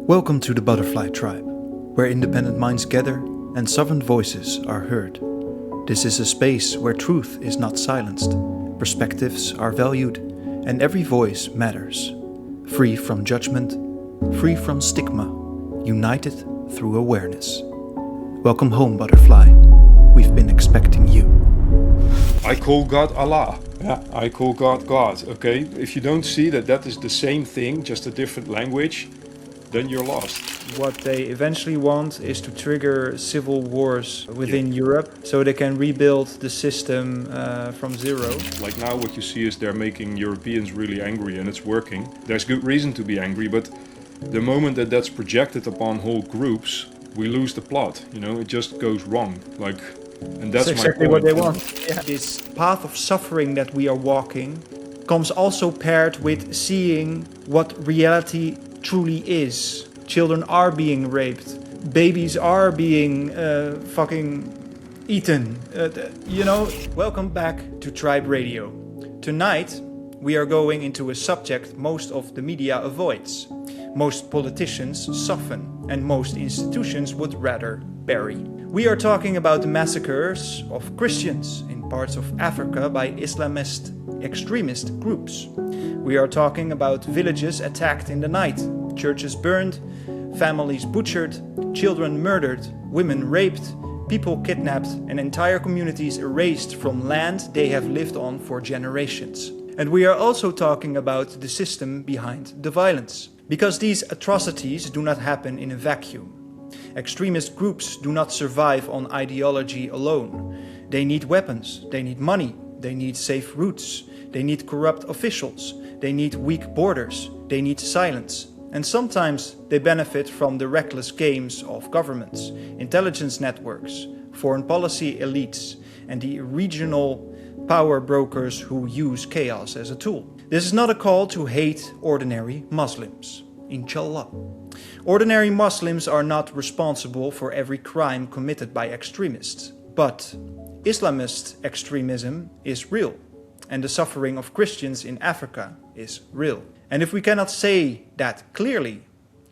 Welcome to the Butterfly Tribe, where independent minds gather and sovereign voices are heard. This is a space where truth is not silenced, perspectives are valued, and every voice matters. Free from judgment, free from stigma, united through awareness. Welcome home, Butterfly. We've been expecting you. I call God Allah. Yeah, I call God God. Okay, if you don't see that that is the same thing, just a different language, then you're lost. What they eventually want is to trigger civil wars within Europe so they can rebuild the system from zero. Like now what you see is they're making Europeans really angry, and it's working. There's good reason to be angry, but the moment that that's projected upon whole groups, we lose the plot. You know, it just goes wrong. And that's exactly my what point. they want. Yeah. This path of suffering that we are walking comes also paired with seeing what reality truly is. Children are being raped. Babies are being fucking eaten. Welcome back to Tribe Radio. Tonight, we are going into a subject most of the media avoids. Most politicians soften, and most institutions would rather bury. We are talking about the massacres of Christians in parts of Africa by Islamist extremist groups. We are talking about villages attacked in the night, churches burned, families butchered, children murdered, women raped, people kidnapped, and entire communities erased from land they have lived on for generations. And we are also talking about the system behind the violence. Because these atrocities do not happen in a vacuum. Extremist groups do not survive on ideology alone. They need weapons, they need money, they need safe routes, they need corrupt officials, they need weak borders, they need silence. And sometimes they benefit from the reckless games of governments, intelligence networks, foreign policy elites, and the regional power brokers who use chaos as a tool. This is not a call to hate ordinary Muslims. Inshallah. Ordinary Muslims are not responsible for every crime committed by extremists. But Islamist extremism is real, and the suffering of Christians in Africa is real. And if we cannot say that clearly,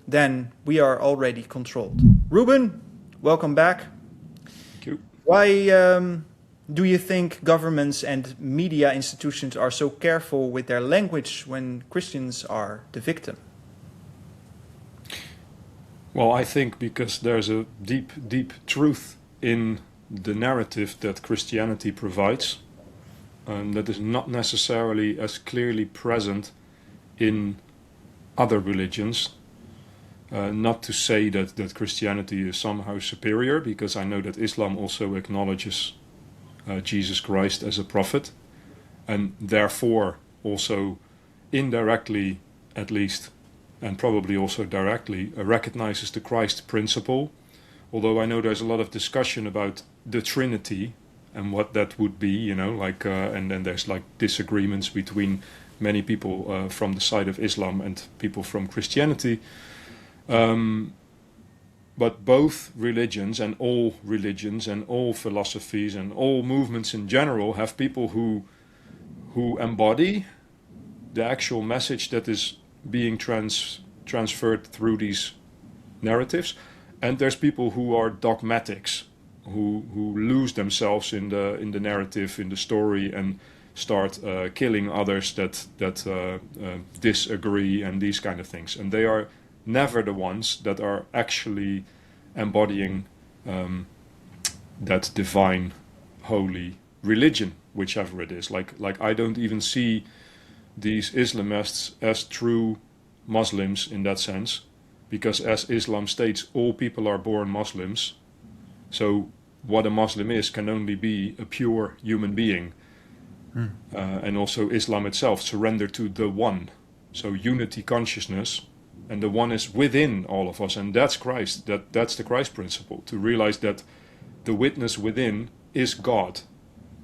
then we are already controlled. Ruben, welcome back. Thank you. Why do you think governments and media institutions are so careful with their language when Christians are the victim? Well, I think because there's a deep, deep truth in the narrative that Christianity provides, that is not necessarily as clearly present in other religions. Not to say that Christianity is somehow superior, because I know that Islam also acknowledges Jesus Christ as a prophet, and therefore also indirectly, at least, and probably also directly, recognizes the Christ principle. Although I know there's a lot of discussion about the Trinity and what that would be, and then there's disagreements between many people from the side of Islam and people from Christianity. But both religions and all philosophies and all movements in general have people who embody the actual message that is being transferred through these narratives, and there's people who are dogmatics, who lose themselves in the narrative, in the story, and start killing others that disagree and these kind of things. And they are never the ones that are actually embodying that divine, holy religion, whichever it is. Like I don't even see these Islamists as true Muslims in that sense, because as Islam states, all people are born Muslims. So what a Muslim is can only be a pure human being. And also Islam itself, surrender to the one. So unity consciousness, and the one is within all of us, and that's Christ. That's the Christ principle, to realize that the witness within is God.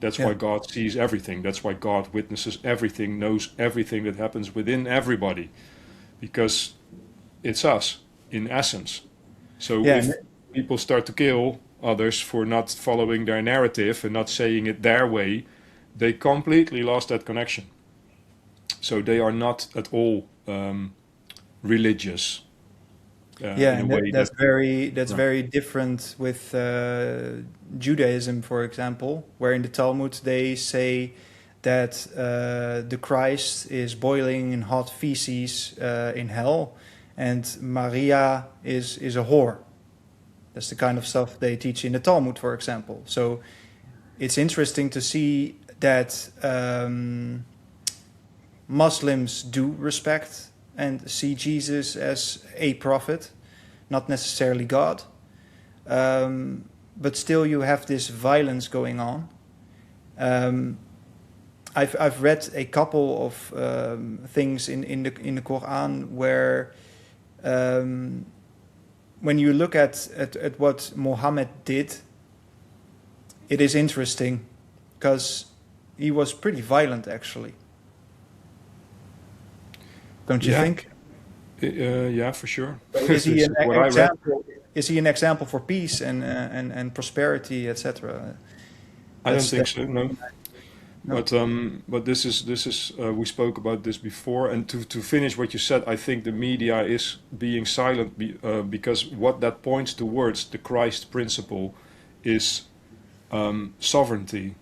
That's why God sees everything. That's why God witnesses everything, knows everything that happens within everybody, because it's us in essence. So if people start to kill others for not following their narrative and not saying it their way, they completely lost that connection. So they are not at all religious. Yeah, in a and way that. that's Right. very different with Judaism, for example, where in the Talmud they say that the Christ is boiling in hot feces in hell, and Maria is a whore. That's the kind of stuff they teach in the Talmud, for example. So it's interesting to see that Muslims do respect and see Jesus as a prophet, not necessarily God. But still, you have this violence going on. I've read a couple of things in the Quran where, when you look at what Muhammad did, it is interesting because he was pretty violent, actually. Don't you Yeah, think? yeah, for sure. So is This he is an what I read. example? Is he an example for peace and prosperity, etc.? I don't think That's so. No. no. But this is we spoke about this before, and to finish what you said, I think the media is being silent because what that points towards the Christ principle is sovereignty.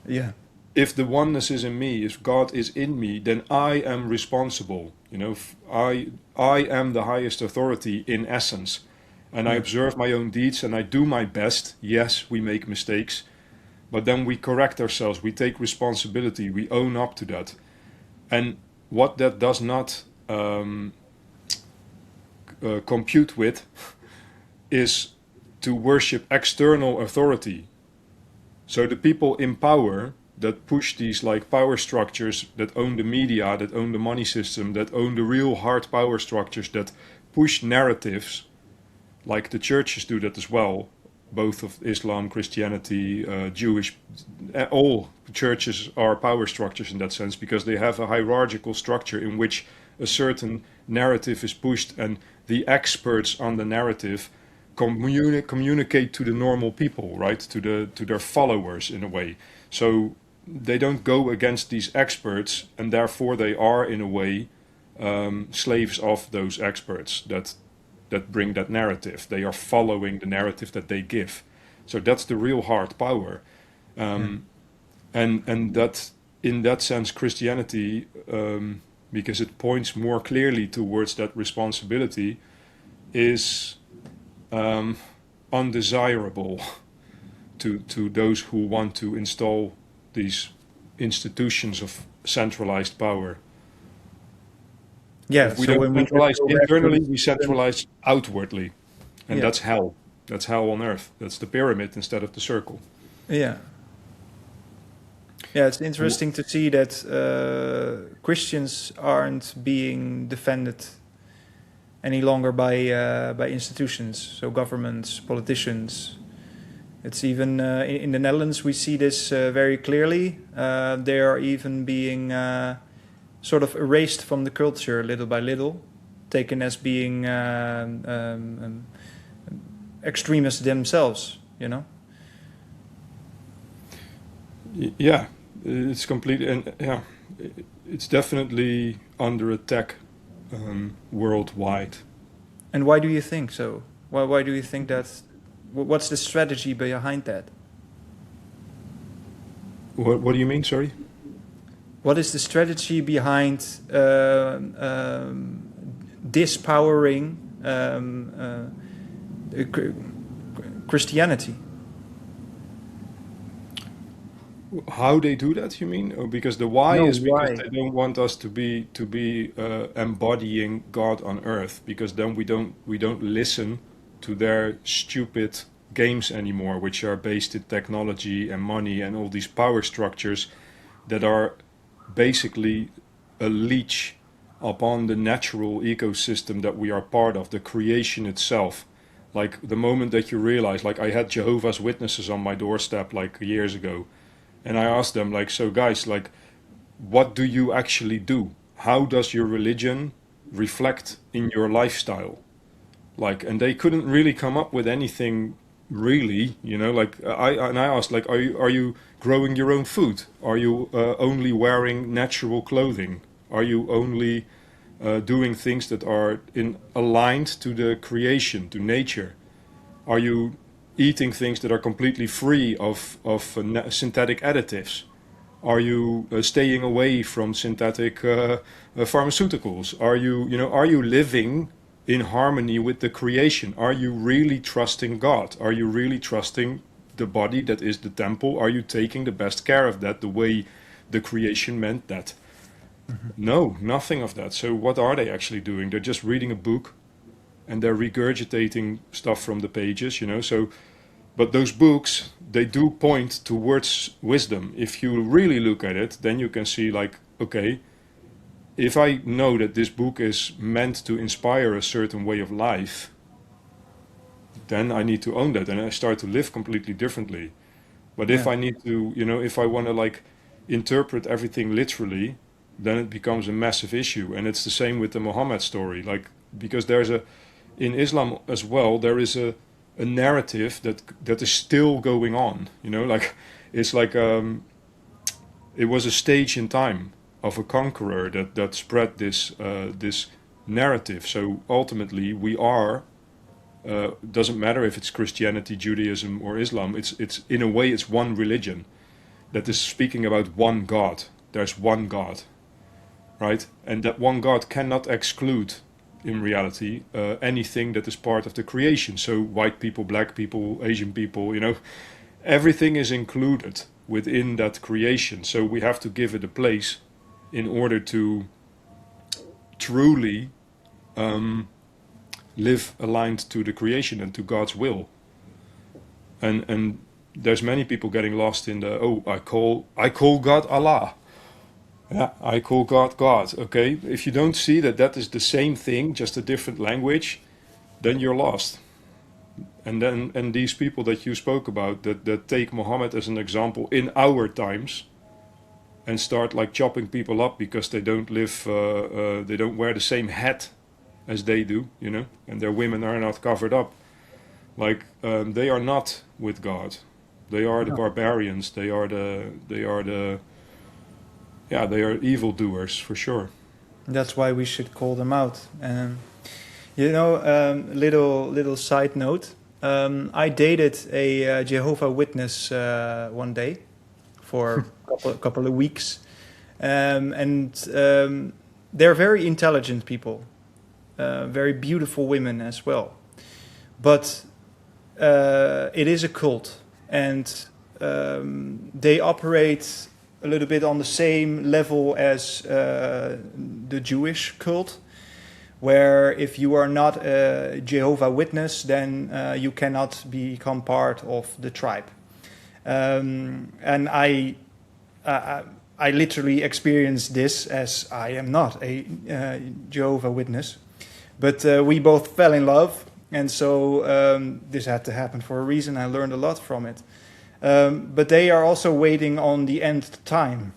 Yeah. If the oneness is in me, if God is in me, then I am responsible. You know, I am the highest authority in essence, and I Yeah. observe my own deeds and I do my best. Yes, we make mistakes, but then we correct ourselves. We take responsibility. We own up to that. And what that does not compute with is to worship external authority. So the people in power that push these like power structures, that own the media, that own the money system, that own the real hard power structures, that push narratives, like the churches do that as well, both of Islam, Christianity, Jewish, all churches are power structures in that sense because they have a hierarchical structure in which a certain narrative is pushed and the experts on the narrative communicate to the normal people, right? To their followers in a way. So they don't go against these experts, and therefore they are in a way slaves of those experts that bring that narrative. They are following the narrative that they give. So that's the real hard power, Yeah. and that in that sense Christianity, because it points more clearly towards that responsibility, is undesirable to those who want to install these institutions of centralized power. Yeah. If we So don't when we just centralize go back to internally, the we centralize outwardly, and yeah. that's hell. That's hell on earth. That's the pyramid instead of the circle. Yeah. Yeah, it's interesting to see that Christians aren't being defended any longer by institutions, so governments, politicians. It's even in the Netherlands we see this very clearly. They are even being sort of erased from the culture little by little, taken as being extremists themselves. You know. Yeah, it's completely, and yeah, it's definitely under attack worldwide. And why do you think so? Why do you think that? What's the strategy behind that? What do you mean? Sorry. What is the strategy behind dispowering Christianity? How they do that? You mean? Or because the why No, is because why? they don't want us to be embodying God on earth. Because then we don't listen to their stupid games anymore, which are based in technology and money and all these power structures that are basically a leech upon the natural ecosystem that we are part of, the creation itself. Like the moment that you realize, like I had Jehovah's Witnesses on my doorstep like years ago, and I asked them, like, so guys, like, what do you actually do? How does your religion reflect in your lifestyle? Like, and they couldn't really come up with anything really, like I asked, like, are you growing your own food? Are you only wearing natural clothing? Are you only doing things that are aligned to the creation, to nature? Are you eating things that are completely free of synthetic additives? Are you staying away from synthetic pharmaceuticals? Are you living in harmony with the creation? Are you really trusting God? Are you really trusting the body that is the temple? Are you taking the best care of that the way the creation meant that? No, nothing of that. So what are they actually doing? They're just reading a book and they're regurgitating stuff from the pages, So, but those books, they do point towards wisdom. If you really look at it, then you can see like, okay, if I know that this book is meant to inspire a certain way of life, then I need to own that and I start to live completely differently. But if I need to, if I want to like interpret everything literally, then it becomes a massive issue. And it's the same with the Muhammad story, like, because in Islam as well, there is a narrative that is still going on, like, it's like, it was a stage in time of a conqueror that spread this narrative. So ultimately we are, doesn't matter if it's Christianity, Judaism or Islam, it's in a way it's one religion that is speaking about one God. There's one God, right? And that one God cannot exclude, in reality, anything that is part of the creation. So white people, black people, Asian people, everything is included within that creation. So we have to give it a place in order to truly live aligned to the creation and to God's will. And there's many people getting lost in I call God Allah. Yeah, I call God God. Okay, if you don't see that is the same thing, just a different language, then you're lost. And these people that you spoke about that take Muhammad as an example in our times and start like chopping people up because they don't live, they don't wear the same hat as they do, and their women are not covered up. Like they are not with God. They are the barbarians. They are evildoers for sure. That's why we should call them out. Little side note. I dated a Jehovah Witness one day for a couple of weeks, and they're very intelligent people, very beautiful women as well. But it is a cult, and they operate a little bit on the same level as the Jewish cult, where if you are not a Jehovah Witness, then you cannot become part of the tribe. And I literally experienced this, as I am not a Jehovah Witness, but we both fell in love, and so this had to happen for a reason. I learned a lot from it. But they are also waiting on the end time,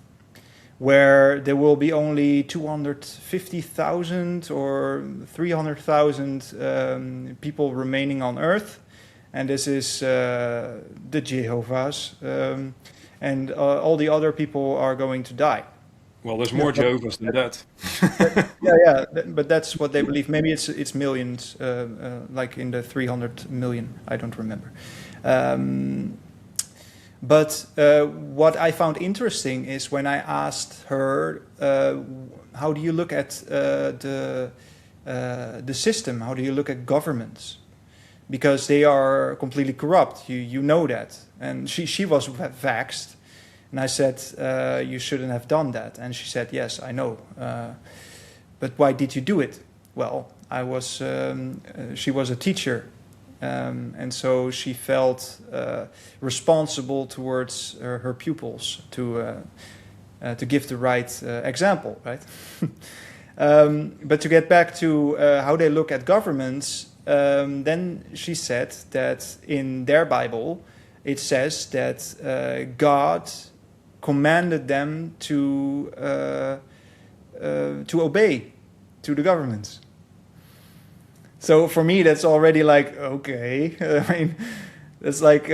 where there will be only 250,000 or 300,000 people remaining on Earth, and this is the Jehovah's, and all the other people are going to die. Well, there's more Jehovah's than that. But that's what they believe. Maybe it's millions, like in the 300 million. I don't remember. But what I found interesting is when I asked her, how do you look at the system? How do you look at governments? Because they are completely corrupt. You know that. And she was vaxxed. And I said, you shouldn't have done that. And she said, yes, I know. But why did you do it? Well, she was a teacher. And so she felt responsible towards her pupils to give the right example, right? But to get back to how they look at governments, then she said that in their Bible it says that God commanded them to obey to the governments. So for me, that's already like, okay. I mean, it's like,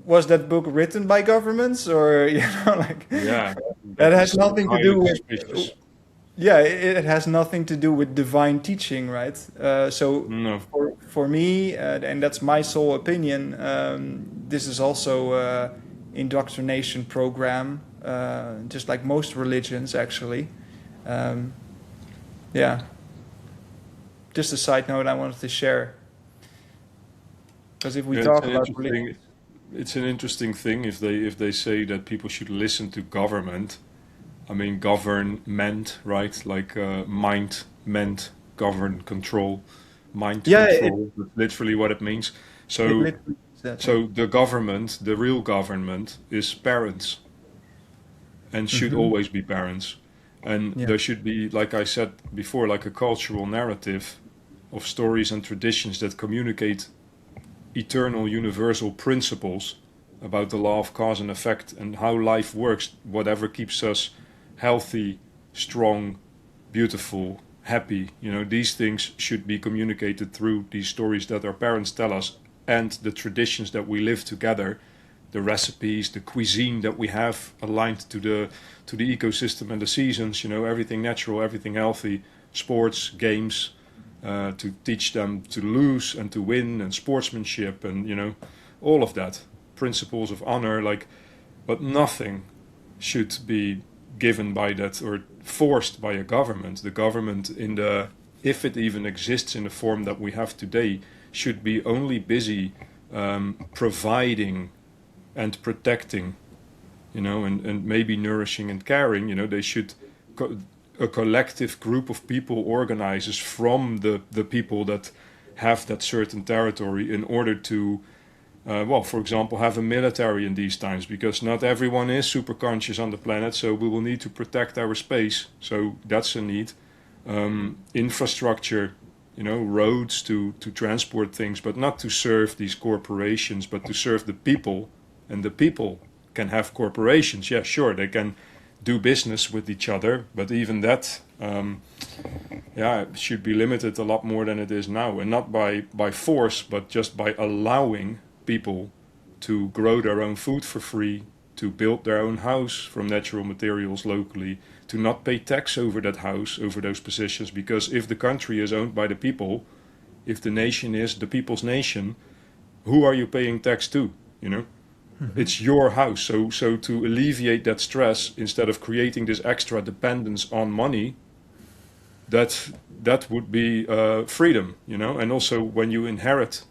was that book written by governments, or like? Yeah, that has nothing to do with. yeah, it has nothing to do with divine teaching, right? So No. for me, and that's my sole opinion, this is also indoctrination program, just like most religions, actually. Um, yeah, just a side note I wanted to share. Because if we Yeah, talk about religion, it's an interesting thing if they say that people should listen to government. I mean, government, right? Like mind, meant, govern, control, mind yeah, control. That's literally what it means. it So, literally is that. Yeah. so the government, the real government, is parents and should Hmm. always be parents. And Yeah. there should be, like I said before, like a cultural narrative of stories and traditions that communicate eternal universal principles about the law of cause and effect and how life works, whatever keeps us healthy, strong, beautiful, happy. You know, these things should be communicated through these stories that our parents tell us and the traditions that we live together, the recipes, the cuisine that we have aligned to the ecosystem and the seasons, you know, everything natural, everything healthy, sports, games, to teach them to lose and to win and sportsmanship and, you know, all of that. Principles of honor, like, but nothing should be given by that or forced by a government. The government, in the, if it even exists in the form that we have today, should be only busy providing and protecting, you know, and maybe nourishing and caring. You know, they should, a collective group of people organizes from the people that have that certain territory in order to, well, for example, have a military in these times, because not everyone is super conscious on the planet, so we will need to protect our space. So that's a need. Infrastructure, you know, roads to transport things, but not to serve these corporations, but to serve the people. And the people can have corporations. Yeah, sure, they can do business with each other, but even that, yeah, it should be limited a lot more than it is now, and not by force, but just by allowing people to grow their own food for free, to build their own house from natural materials locally, to not pay tax over that house, over those positions, because if the country is owned by the people, if the nation is the people's nation, who are you paying tax to, you know? It's your house. So to alleviate that stress, instead of creating this extra dependence on money, that would be freedom, you know. And also, when you inherit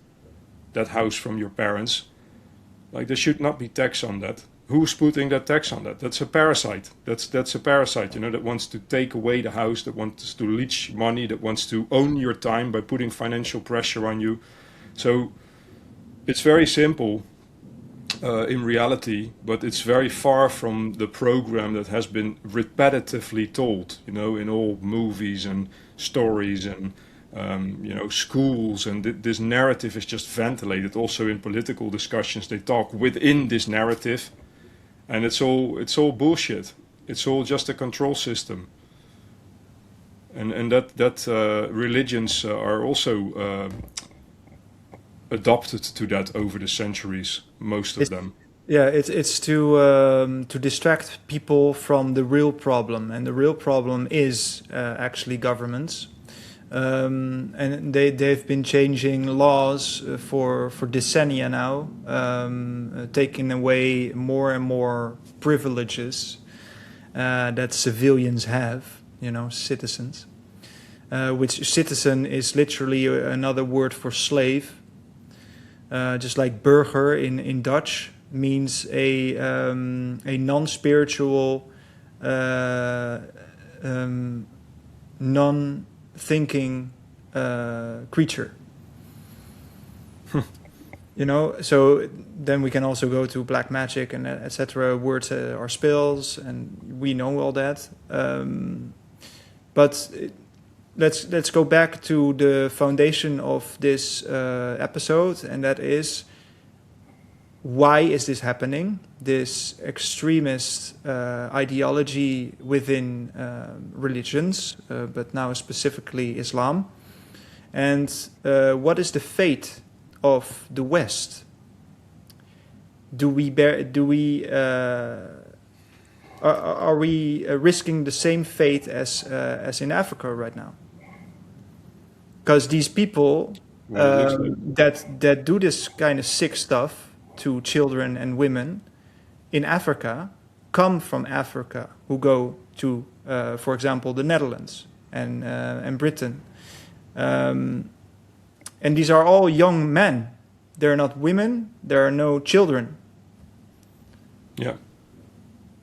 that house from your parents, like, there should not be tax on that. Who's putting that tax on that? That's a parasite. That's a parasite, you know, that wants to take away the house, that wants to leech money, that wants to own your time by putting financial pressure on you. So it's very simple. In reality, but it's very far from the program that has been repetitively told, you know, in all movies and stories and, you know, schools. And this narrative is just ventilated. Also in political discussions, they talk within this narrative, and it's all bullshit. It's all just a control system. And that religions are also adopted to that over the centuries, most of It's, them. yeah, it's to distract people from the real problem, and the real problem is actually governments. And they've been changing laws for decennia now, taking away more and more privileges that civilians have, you know, citizens. Which citizen is literally another word for slave. Just like burger in Dutch means a non-spiritual, non-thinking creature. You know, so then we can also go to black magic and etc. Words are spells, and we know all that. But let's go back to the foundation of this episode, and that is, why is this happening? This extremist ideology within religions, but now specifically Islam, and what is the fate of the West? Do we Are we risking the same fate as in Africa right now? Because these people Well, it looks like that do this kind of sick stuff to children and women in Africa come from Africa, who go to, for example, the Netherlands and Britain, and these are all young men. They're not women. There are no children. yeah.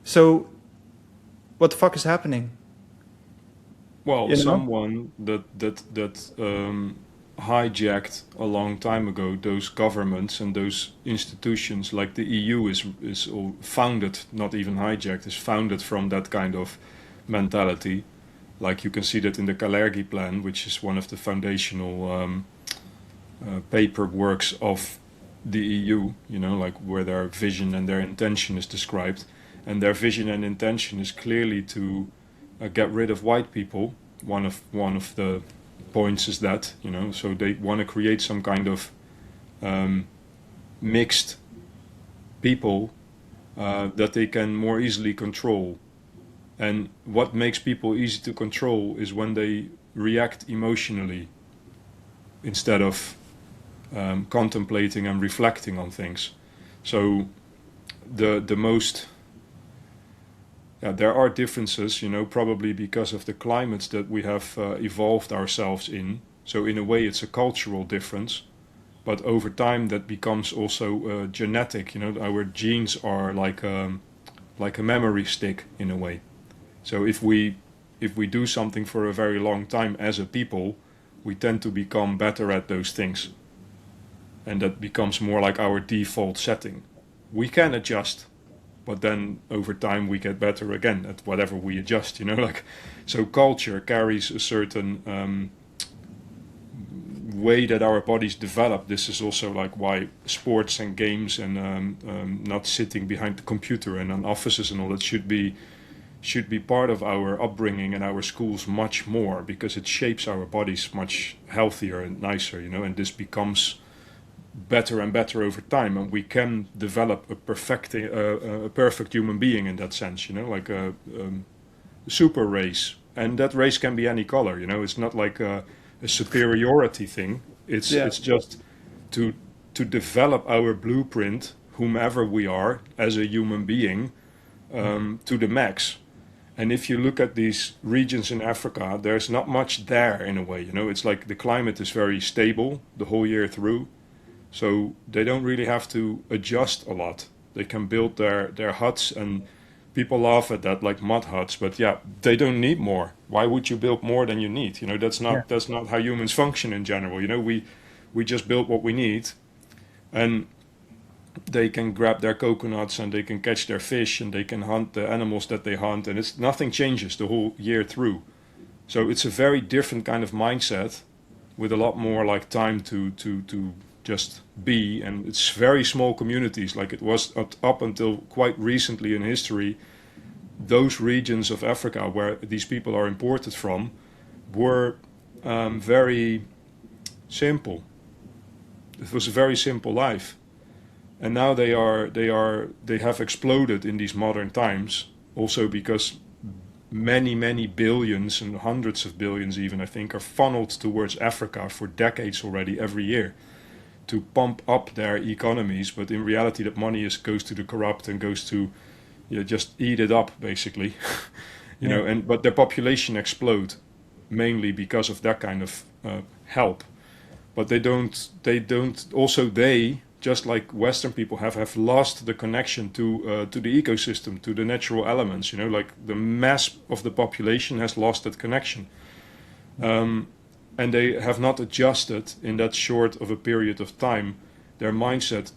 So, what the fuck is happening? Well, You know? someone that hijacked a long time ago those governments and those institutions, like the EU, is all founded, not even hijacked, is founded from that kind of mentality. Like you can see that in the Kalergi Plan, which is one of the foundational paperworks of the EU. You know, like where their vision and their intention is described, and their vision and intention is clearly to get rid of white people. One of the points is that, you know, so they want to create some kind of mixed people that they can more easily control. And what makes people easy to control is when they react emotionally instead of contemplating and reflecting on things. So the most there are differences, you know, probably because of the climates that we have evolved ourselves in. So in a way, it's a cultural difference, but over time that becomes also genetic. You know, our genes are like a memory stick in a way. So if we do something for a very long time as a people, we tend to become better at those things, and that becomes more like our default setting. We can adjust, but then over time we get better again at whatever we adjust, you know, like, so culture carries a certain way that our bodies develop. This is also like why sports and games and not sitting behind the computer and on offices and all that should be part of our upbringing and our schools much more, because it shapes our bodies much healthier and nicer, you know, and this becomes better and better over time, and we can develop a perfect human being in that sense, you know, like a super race, and that race can be any color, you know. It's not like a superiority thing. It's just to develop our blueprint, whomever we are as a human being, to the max. And if you look at these regions in Africa, there's not much there in a way, you know. It's like the climate is very stable the whole year through. So they don't really have to adjust a lot. They can build their huts, and people laugh at that, like mud huts. But yeah, they don't need more. Why would you build more than you need? You know, that's not how humans function in general. You know, we just build what we need, and they can grab their coconuts and they can catch their fish and they can hunt the animals that they hunt, and nothing changes the whole year through. So it's a very different kind of mindset, with a lot more like time to just be, and it's very small communities. Like it was up until quite recently in history, those regions of Africa where these people are imported from were very simple. It was a very simple life, and now they have exploded in these modern times, also because many billions and hundreds of billions even, I think, are funneled towards Africa for decades already every year, to pump up their economies. But in reality, that money goes to the corrupt and goes to, just eat it up basically. you know. And but their population explode mainly because of that kind of help. But they don't. Also, they, just like Western people, have lost the connection to the ecosystem, to the natural elements. You know, like the mass of the population has lost that connection. And they have not adjusted in that short of a period of time their mindset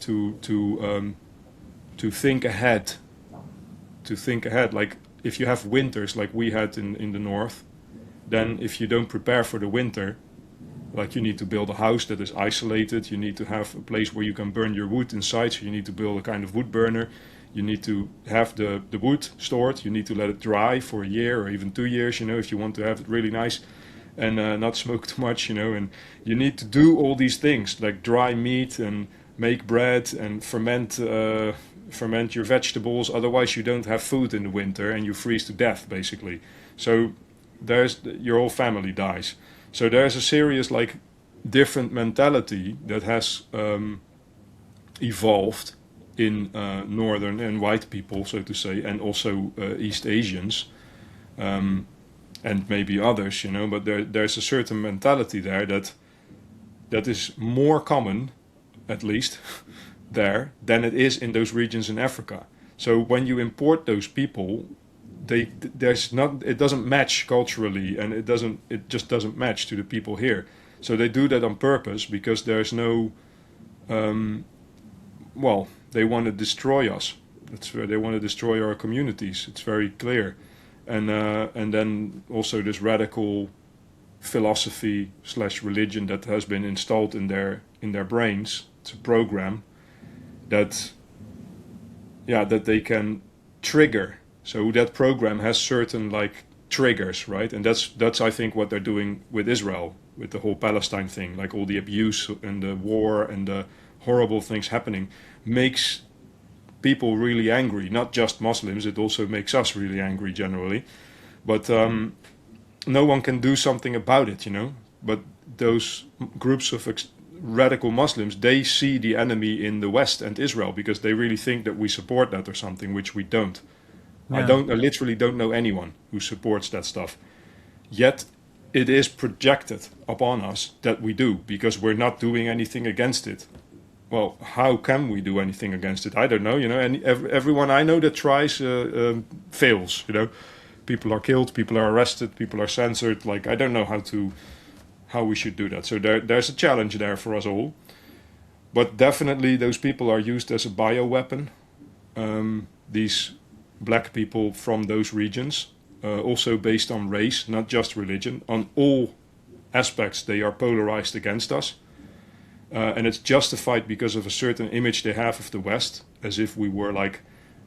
to think ahead. To think ahead, like if you have winters like we had in the north, then if you don't prepare for the winter, like you need to build a house that is isolated, you need to have a place where you can burn your wood inside, so you need to build a kind of wood burner, you need to have the wood stored, you need to let it dry for a year or even 2 years, if you want to have it really nice and not smoke too much, and you need to do all these things like dry meat and make bread and ferment ferment your vegetables. Otherwise, you don't have food in the winter and you freeze to death, basically. So your whole family dies. So there's a serious like different mentality that has evolved in northern and white people, so to say, and also East Asians, and maybe others, you know. But there's a certain mentality there that is more common, at least, there than it is in those regions in Africa. So when you import those people, it doesn't match culturally, and it just doesn't match to the people here. So they do that on purpose because there's no, they want to destroy us. That's where they want to destroy our communities. It's very clear, and then also this radical philosophy / religion that has been installed in their brains. It's a program that they can trigger. So that program has certain like triggers, right? And that's I think what they're doing with Israel, with the whole Palestine thing, like all the abuse and the war and the horrible things happening makes people really angry. Not just Muslims, it also makes us really angry generally. But no one can do something about it, you know. But those groups of radical Muslims, they see the enemy in the West and Israel because they really think that we support that or something, which we don't. Yeah. I literally don't know anyone who supports that stuff. Yet it is projected upon us that we do because we're not doing anything against it. Well, how can we do anything against it? I don't know, you know. And everyone I know that tries fails, you know. People are killed, people are arrested, people are censored. Like, I don't know how we should do that. So there's a challenge there for us all. But definitely those people are used as a bioweapon. These black people from those regions, also based on race, not just religion. On all aspects, they are polarized against us. And it's justified because of a certain image they have of the West, as if we were like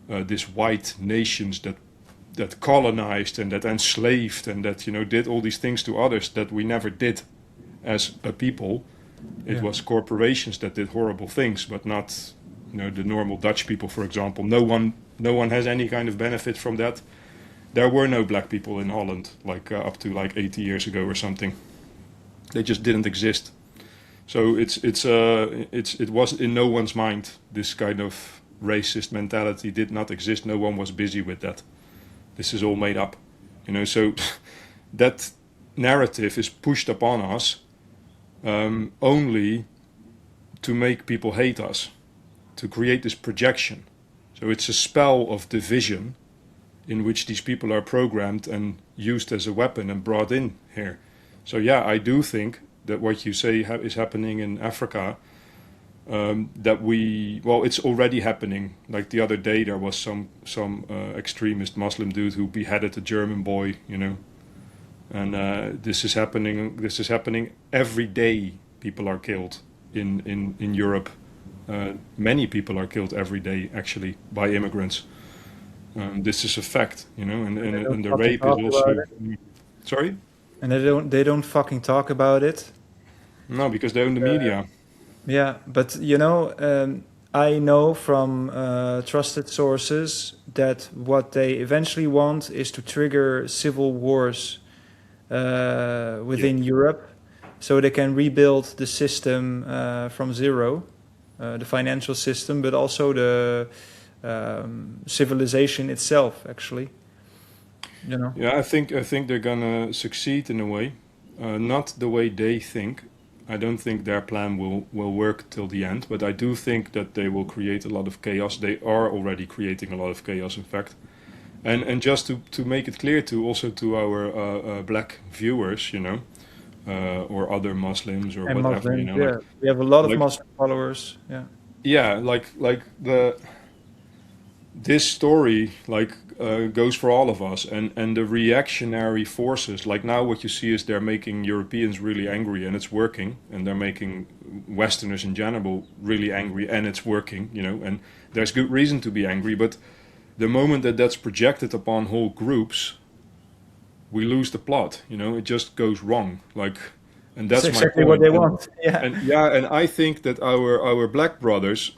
this white nations that colonized and that enslaved and that, you know, did all these things to others that we never did as a people. It was corporations that did horrible things, but not, you know, the normal Dutch people, for example. No one has any kind of benefit from that. There were no black people in Holland like up to like 80 years ago or something. They just didn't exist. So it was in no one's mind. This kind of racist mentality did not exist. No one was busy with that. This is all made up, you know. So that narrative is pushed upon us only to make people hate us, to create this projection. So it's a spell of division in which these people are programmed and used as a weapon and brought in here. So yeah, I do think that what you say is happening in Africa, it's already happening. Like the other day, there was some extremist Muslim dude who beheaded a German boy, you know. And this is happening. This is happening every day. People are killed in Europe. Many people are killed every day, actually, by immigrants. This is a fact, you know. And the rape is also. Sorry. And they don't fucking talk about it. No, because they own the media. Yeah, but you know, I know from trusted sources that what they eventually want is to trigger civil wars within Europe, so they can rebuild the system from zero, the financial system, but also the civilization itself, actually. You know. Yeah, I think they're gonna succeed in a way, not the way they think. I don't think their plan will work till the end, but I do think that they will create a lot of chaos. They are already creating a lot of chaos, in fact. And just to make it clear to our black viewers, you know, or other Muslims or and whatever, Muslim, you know. Yeah, like, we have a lot of Muslim followers. Yeah. Yeah, like this story goes for all of us, and the reactionary forces, like now what you see is they're making Europeans really angry, and it's working, and they're making Westerners in general really angry, and it's working, you know, and there's good reason to be angry, but the moment that that's projected upon whole groups, we lose the plot, you know, it just goes wrong, like, and that's exactly my point. What they want. Yeah. And I think that our black brothers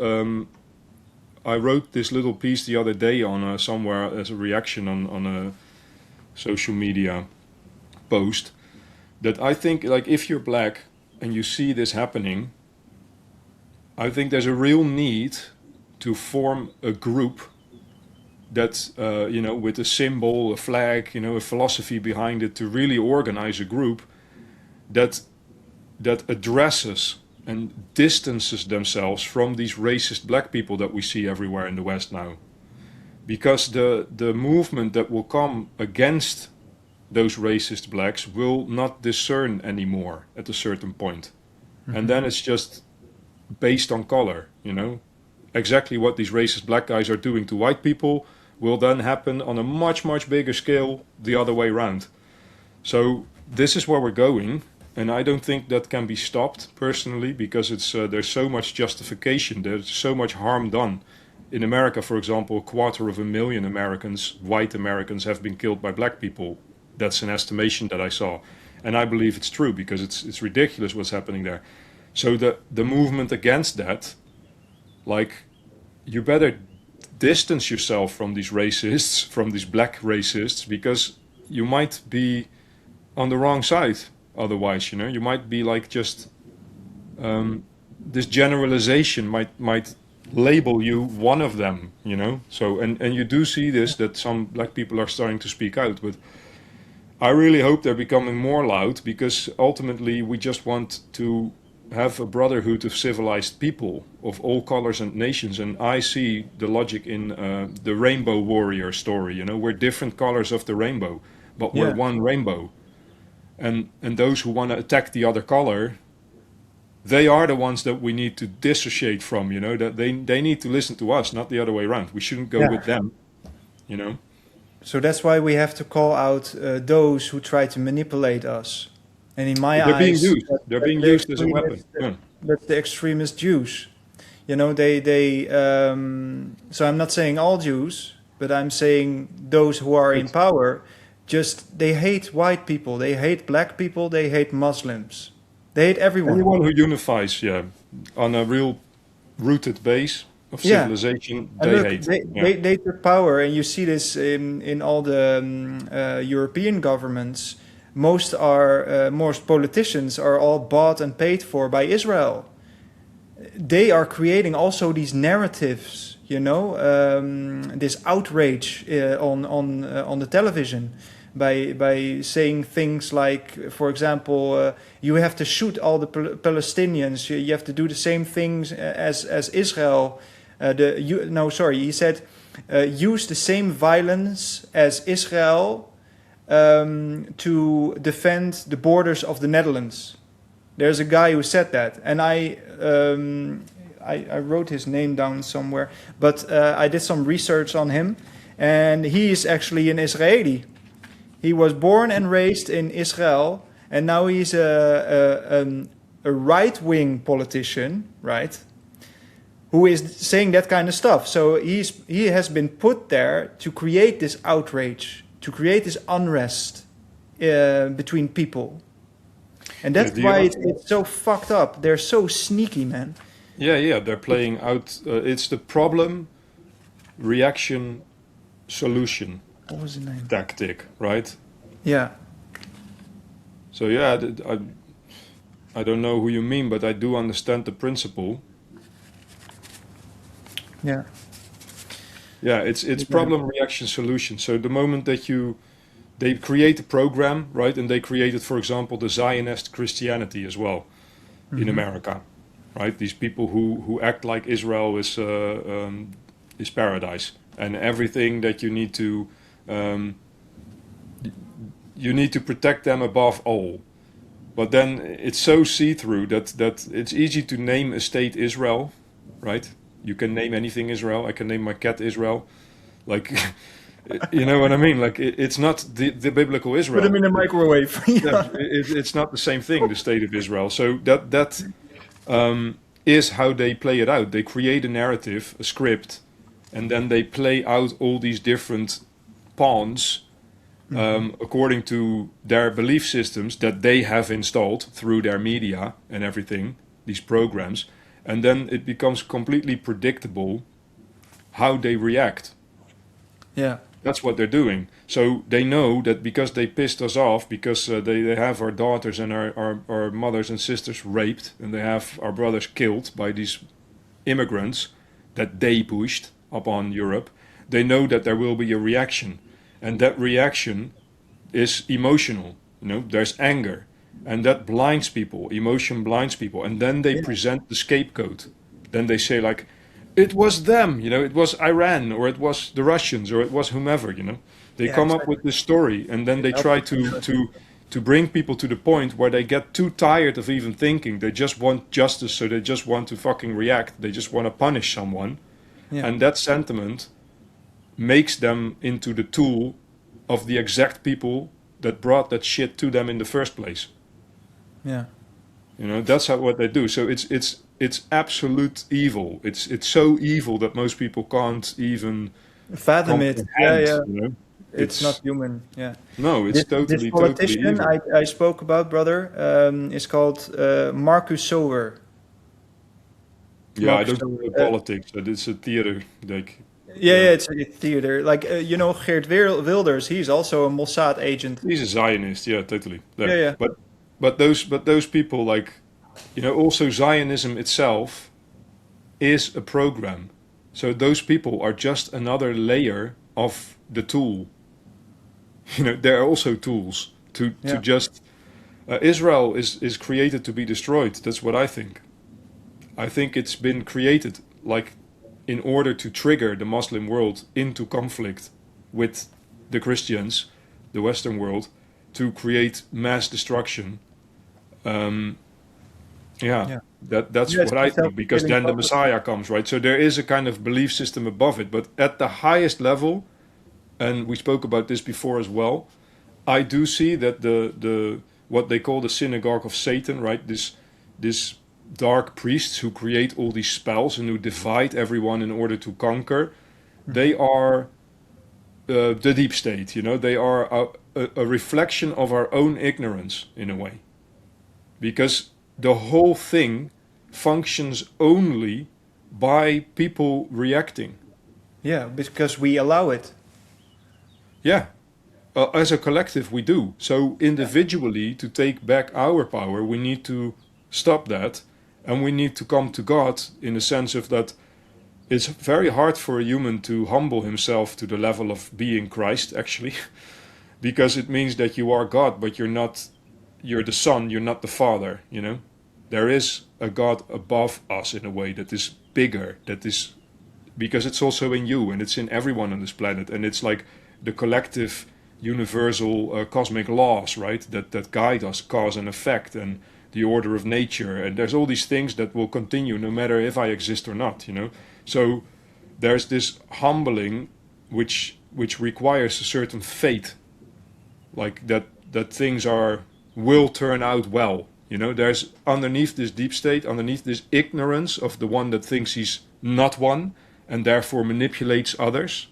I wrote this little piece the other day on somewhere as a reaction on a social media post, that I think, like, if you're black and you see this happening, I think there's a real need to form a group that, with a symbol, a flag, a philosophy behind it, to really organize a group that addresses and distances themselves from these racist black people that we see everywhere in the West now. Because the movement that will come against those racist blacks will not discern anymore at a certain point. Mm-hmm. And then it's just based on color, Exactly what these racist black guys are doing to white people will then happen on a much, much bigger scale the other way around. So this is where we're going. And I don't think that can be stopped, personally, because there's so much justification. There's so much harm done. In America, for example, 250,000 Americans, white Americans, have been killed by black people. That's an estimation that I saw. And I believe it's true, because it's ridiculous what's happening there. So the movement against that, like, you better distance yourself from these racists, from these black racists, because you might be on the wrong side. Otherwise, you might be like just this generalization might label you one of them, So and you do see this, that some black people are starting to speak out, but I really hope they're becoming more loud, because ultimately we just want to have a brotherhood of civilized people of all colors and nations. And I see the logic in the rainbow warrior story. We're different colors of the rainbow, but we're one rainbow. And those who want to attack the other color, they are the ones that we need to dissociate from, that they need to listen to us, not the other way around. We shouldn't go with them, So that's why we have to call out those who try to manipulate us. And in my eyes, they're being used as a weapon. That's the extremist Jews. So I'm not saying all Jews, but I'm saying those who are in power. They hate white people, they hate black people, they hate Muslims. They hate everyone. Anyone who unifies, on a real rooted base of civilization, they hate. They took power, and you see this in all the European governments. Most politicians are all bought and paid for by Israel. They are creating also these narratives, this outrage on the television. By saying things like, for example, you have to shoot all the Palestinians. You have to do the same things as Israel. He said, use the same violence as Israel to defend the borders of the Netherlands. There's a guy who said that, and I wrote his name down somewhere, but I did some research on him, and he is actually an Israeli. He was born and raised in Israel, and now he's a right-wing politician, right? Who is saying that kind of stuff. So he has been put there to create this outrage, to create this unrest between people. And that's why it's so fucked up. They're so sneaky, man. Yeah, they're playing out. It's the problem, reaction, solution. What was the name? Tactic, right? Yeah. So I don't know who you mean, but I do understand the principle. Yeah. Yeah, it's problem, reaction, solution. So the moment that they create a program, right, and they created, for example, the Zionist Christianity as well, in America, right? These people who act like Israel is paradise, and everything that you need to protect them above all. But then it's so see-through that it's easy to name a state Israel, right? You can name anything Israel. I can name my cat Israel, like. You know what I mean? Like it's not the biblical Israel. Put them in the microwave. It's not the same thing. The state of Israel. So that is how they play it out. They create a narrative, a script, and then they play out all these different pawns according to their belief systems that they have installed through their media and everything. These programs, and then it becomes completely predictable how they react. Yeah. That's what they're doing. So they know that because they pissed us off, because they have our daughters and our mothers and sisters raped, and they have our brothers killed by these immigrants that they pushed upon Europe, they know that there will be a reaction. And that reaction is emotional. There's anger. And that blinds people. Emotion blinds people. And then they present the scapegoat. Then they say, like, it was them, it was Iran, or it was the Russians, or it was whomever, They come up with this story, and then they try to bring people to the point where they get too tired of even thinking. They just want justice, so they just want to fucking react. They just want to punish someone. Yeah. And that sentiment makes them into the tool of the exact people that brought that shit to them in the first place. Yeah. That's what they do. So it's absolute evil. It's so evil that most people can't even fathom it. Yeah. It's not human. Yeah. No, it's this politician totally evil. I spoke about, brother, is called Marcus Sower. Yeah, Marcus I don't know politics, but it's a theater. Like. Yeah, it's a theater. Like Geert Wilders, he's also a Mossad agent. He's a Zionist. Yeah, totally. Yeah. But those people, like, also Zionism itself is a program. So those people are just another layer of the tool. There are also tools to just... Israel is created to be destroyed. That's what I think. I think it's been created, like, in order to trigger the Muslim world into conflict with the Christians, the Western world, to create mass destruction. That's what I think, because then the Messiah comes, right? So there is a kind of belief system above it, but at the highest level, and we spoke about this before as well, I do see that the what they call the synagogue of Satan, right? This dark priests who create all these spells and who divide everyone in order to conquer, they are the deep state. They are a reflection of our own ignorance in a way, because the whole thing functions only by people reacting. Yeah, because we allow it. Yeah. As a collective, we do. So individually, to take back our power, we need to stop that, and we need to come to God in the sense of that it's very hard for a human to humble himself to the level of being Christ, actually, because it means that you are God, but you're the Son, you're not the Father, There is a God above us in a way that is bigger, that is, because it's also in you, and it's in everyone on this planet, and it's like the collective, universal cosmic laws, right, that guide us, cause and effect, and the order of nature, and there's all these things that will continue no matter if I exist or not, So there's this humbling which requires a certain faith, like that things will turn out well. There's underneath this deep state, underneath this ignorance of the one that thinks he's not one and therefore manipulates others,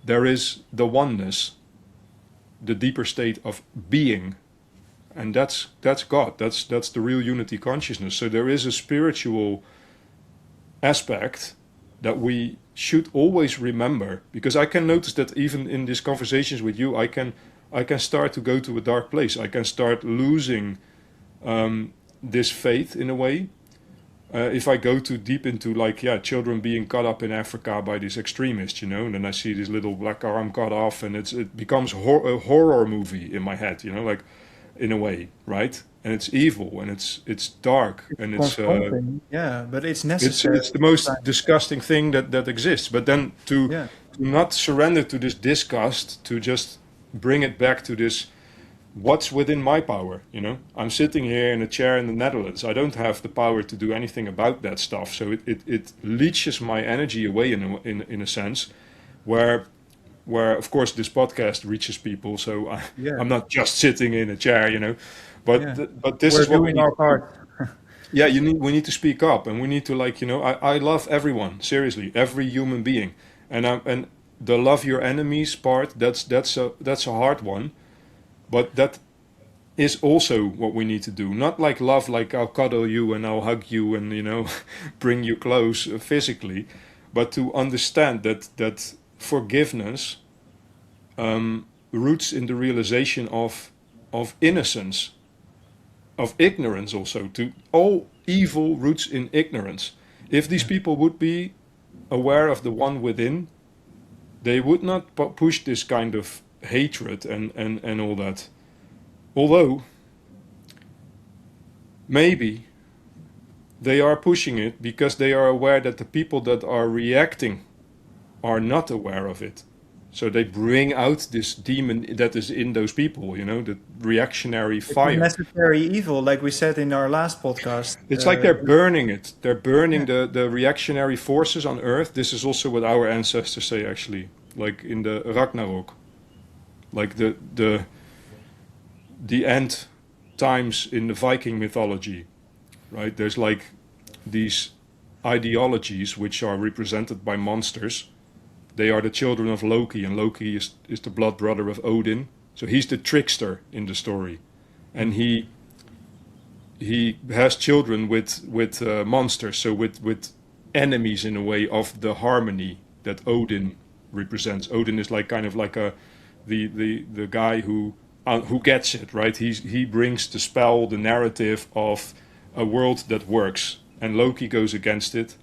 there is the oneness, the deeper state of being. And that's God. That's the real unity consciousness. So there is a spiritual aspect that we should always remember, because I can notice that even in these conversations with you, I can start to go to a dark place. I can start losing this faith in a way. If I go too deep into children being cut up in Africa by these extremists, and then I see this little black arm cut off, and it becomes a horror movie in my head, in a way, right? And it's evil, and it's dark, and it's but it's necessary. It's the most disgusting thing that exists. But then to not surrender to this disgust, to just bring it back to this, what's within my power? I'm sitting here in a chair in the Netherlands. I don't have the power to do anything about that stuff. So it leeches my energy away in a sense, where of course this podcast reaches people. So I'm not just sitting in a chair, but this We're is what doing our part. we need to speak up, and we need to I love everyone, seriously, every human being, and the love your enemies part, that's a hard one, but that is also what we need to do. Not like love, like I'll cuddle you and I'll hug you and bring you close physically, but to understand that forgiveness roots in the realization of innocence, of ignorance also. To all evil roots in ignorance. If these people would be aware of the one within, they would not push this kind of hatred and all that. Although, maybe they are pushing it because they are aware that the people that are reacting are not aware of it. So they bring out this demon that is in those people, the reactionary It's a fire. necessary evil, like we said in our last podcast. It's like they're burning it. They're burning Yeah. the reactionary forces on Earth. This is also what our ancestors say, actually, like in the Ragnarok, like the end times in the Viking mythology, right? There's like these ideologies which are represented by monsters. They are the children of Loki, and Loki is the blood brother of Odin. So he's the trickster in the story, and he has children with monsters, so with enemies in a way of the harmony that Odin represents. Odin is like kind of like the guy who gets it, right. He brings the spell, the narrative of a world that works, and Loki goes against it.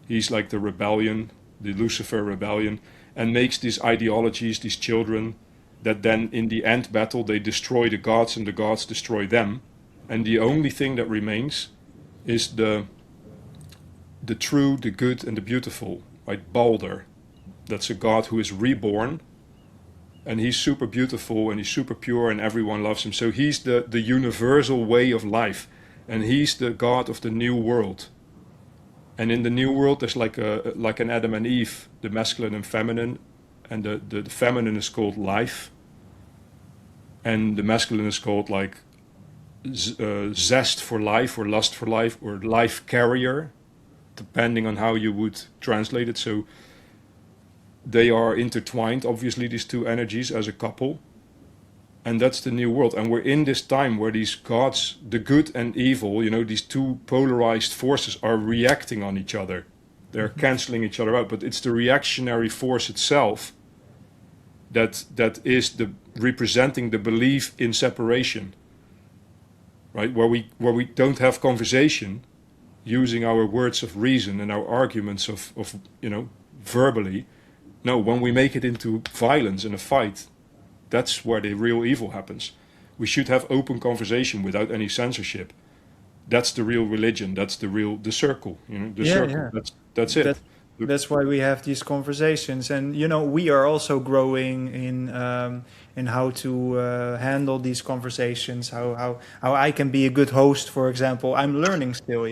He's like the rebellion, the Lucifer rebellion, and makes these ideologies, these children, that then in the end battle they destroy the gods and the gods destroy them, and the only thing that remains is the true, the good, and the beautiful, right? Balder, that's a god who is reborn, and he's super beautiful and he's super pure and everyone loves him. So he's the universal way of life, and he's the god of the new world. And in the new world there's like an Adam and Eve, the masculine and feminine, and the feminine is called life, and the masculine is called like zest for life or lust for life or life carrier, depending on how you would translate it. So they are intertwined, obviously, these two energies as a couple, and that's the new world. And we're in this time where these gods, the good and evil, these two polarized forces are reacting on each other. They're canceling each other out, but it's the reactionary force itself that is representing the belief in separation, right? Where we don't have conversation using our words of reason and our arguments of verbally. No, when we make it into violence and a fight, that's where the real evil happens. We should have open conversation without any censorship. That's the real religion. That's the circle. The circle. Yeah. That's it. That's why we have these conversations, and we are also growing in how to handle these conversations. How I can be a good host, for example. I'm learning still,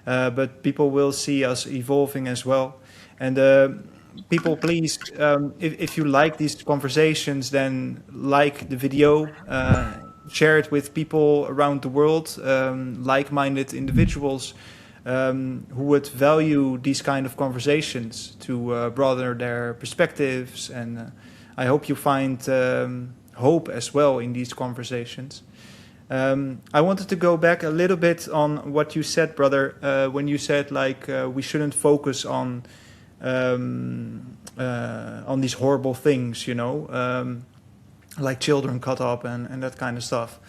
but people will see us evolving as well. And people, please, if you like these conversations, then like the video, share it with people around the world, like-minded individuals. Who would value these kind of conversations to broaden their perspectives, and I hope you find hope as well in these conversations. I wanted to go back a little bit on what you said, brother, when you said we shouldn't focus on these horrible things, like children cut up and that kind of stuff.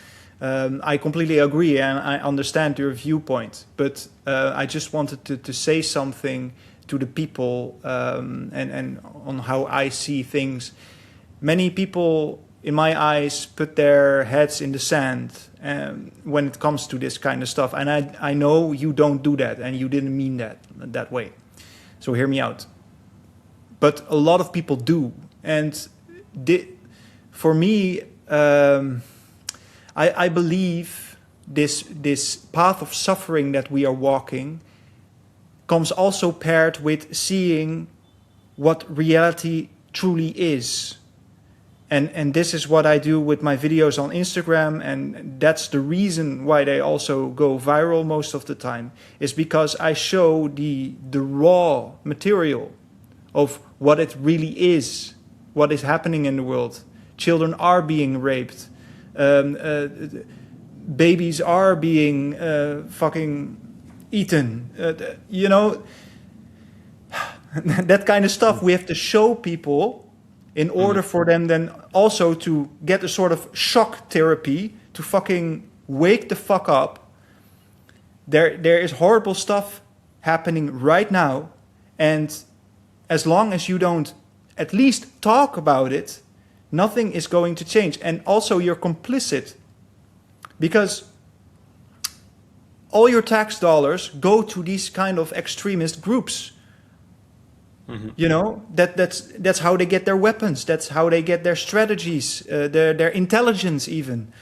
I completely agree, and I understand your viewpoint, but I just wanted to say something to the people and on how I see things. Many people, in my eyes, put their heads in the sand when it comes to this kind of stuff, and I know you don't do that, and you didn't mean that way. So hear me out. But a lot of people do, and for me. I believe this path of suffering that we are walking comes also paired with seeing what reality truly is. And this is what I do with my videos on Instagram, and that's the reason why they also go viral most of the time, is because I show the raw material of what it really is, what is happening in the world. Children are being raped. Babies are being fucking eaten. That kind of stuff we have to show people in order for them then also to get a sort of shock therapy to fucking wake the fuck up. There is horrible stuff happening right now, and as long as you don't at least talk about it, nothing is going to change. And also you're complicit, because all your tax dollars go to these kind of extremist groups. You know, that's how they get their weapons. That's how they get their strategies, their intelligence even.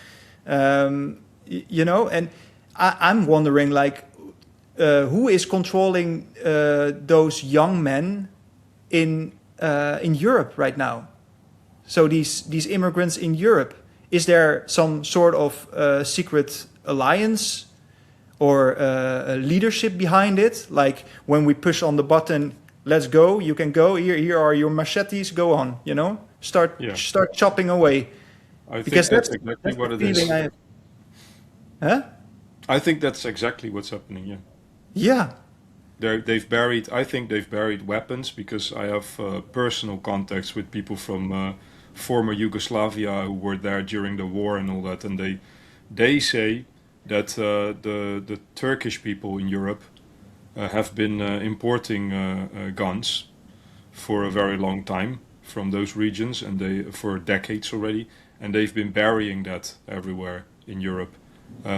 You know, and I'm wondering, like, who is controlling those young men in Europe right now? So these immigrants in Europe, is there some sort of secret alliance or leadership behind it? Like, when we push on the button, let's go, you can go, here are your machetes, go on, you know, start chopping away. I think that's exactly what it is. I think that's exactly what's happening. Yeah. I think they've buried weapons, because I have personal contacts with people from former Yugoslavia who were there during the war and all that, and they say that the Turkish people in Europe have been importing guns for a very long time from those regions, and for decades already, and they've been burying that everywhere in Europe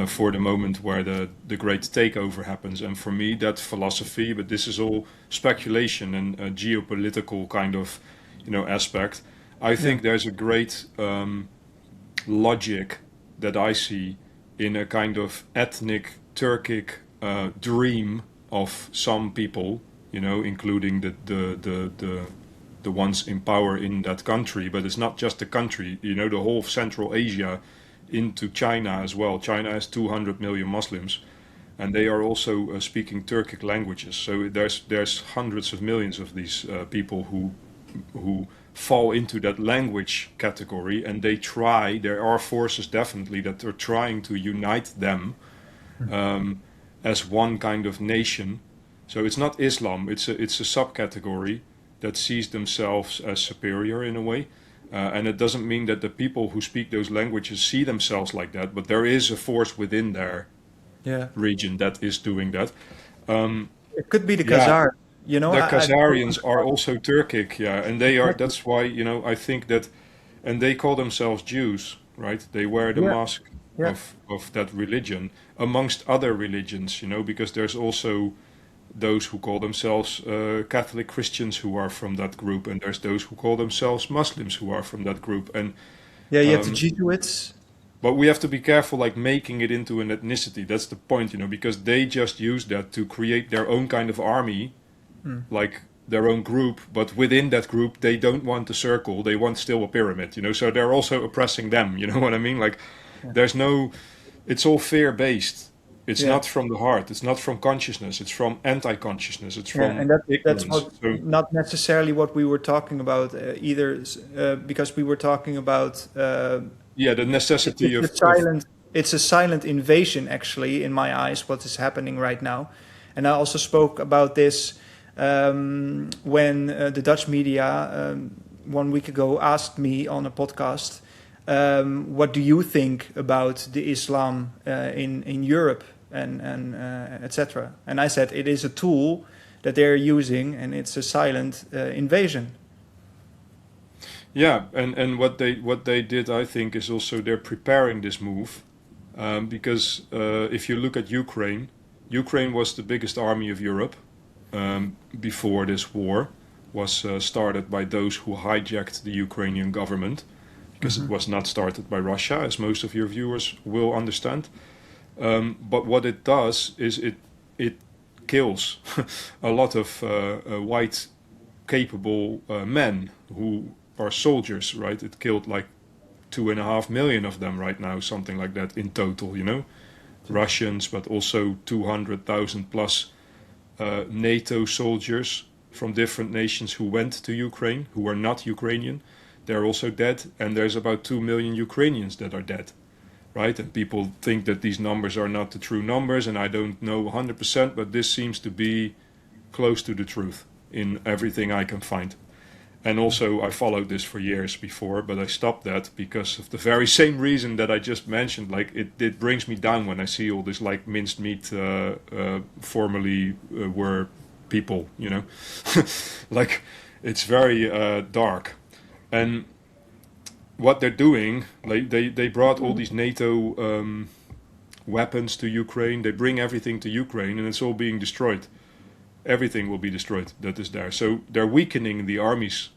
for the moment where the great takeover happens. And for me, that philosophy, but this is all speculation and a geopolitical kind of, you know, aspect. I think there's a great logic that I see in a kind of ethnic Turkic dream of some people, you know, including the ones in power in that country. But it's not just the country, you know, the whole of Central Asia into China as well. China has 200 million Muslims, and they are also speaking Turkic languages. So there's hundreds of millions of these people who fall into that language category, and there are forces definitely that are trying to unite them as one kind of nation. So it's not Islam, it's a subcategory that sees themselves as superior in a way. And it doesn't mean that the people who speak those languages see themselves like that, but there is a force within their region that is doing that. It could be the Khazars. You know, the Khazarians are also Turkic, and they are. That's why, you know, I think that, and they call themselves Jews, right? They wear the mask of that religion, amongst other religions, you know, because there's also those who call themselves Catholic Christians who are from that group, and there's those who call themselves Muslims who are from that group, and you have the Jesuits. But we have to be careful, like, making it into an ethnicity. That's the point, you know, because they just use that to create their own kind of army. Like their own group, but within that group they don't want a circle, they want still a pyramid, you know, so they're also oppressing them, you know what I mean? Like there's no, it's all fear based, it's not from the heart, it's not from consciousness, it's from anti-consciousness, it's from and that's not necessarily what we were talking about either, because we were talking about the necessity it's a silent invasion, actually, in my eyes, what is happening right now. And I also spoke about this when the Dutch media 1 week ago asked me on a podcast, what do you think about the Islam in Europe and etc. And I said it is a tool that they're using, and it's a silent invasion. Yeah, and what they did, I think, is also they're preparing this move, because if you look at Ukraine was the biggest army of Europe. Before this war was started by those who hijacked the Ukrainian government, because it was not started by Russia, as most of your viewers will understand. But what it does is it kills a lot of white, capable men who are soldiers, right? It killed like 2.5 million of them right now, something like that in total, you know? Russians, but also 200,000 plus NATO soldiers from different nations who went to Ukraine, who are not Ukrainian. They're also dead, and there's about 2 million Ukrainians that are dead, right? And people think that these numbers are not the true numbers, and I don't know 100%, but this seems to be close to the truth. in everything I can find. And also, I followed this for years before, but I stopped that because of the very same reason that I just mentioned. Like, it brings me down when I see all this, like, minced meat formerly were people, you know? Like, it's very dark. And what they're doing, like, they brought all these NATO weapons to Ukraine. They bring everything to Ukraine, and it's all being destroyed. Everything will be destroyed that is there. So they're weakening the armies,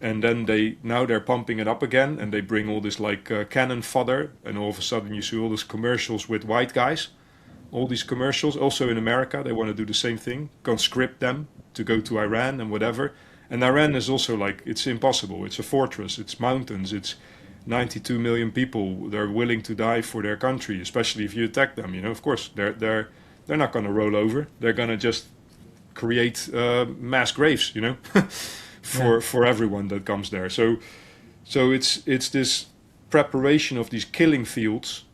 and then they're pumping it up again, and they bring all this like cannon fodder, and all of a sudden you see all these commercials with white guys. All these commercials, also in America, they want to do the same thing, conscript them to go to Iran and whatever. And Iran is also like, it's impossible. It's a fortress. It's mountains. It's 92 million people. They're willing to die for their country, especially if you attack them. You know, of course, they're not going to roll over. They're going to just create mass graves, you know, for everyone that comes there. So it's this preparation of these killing fields,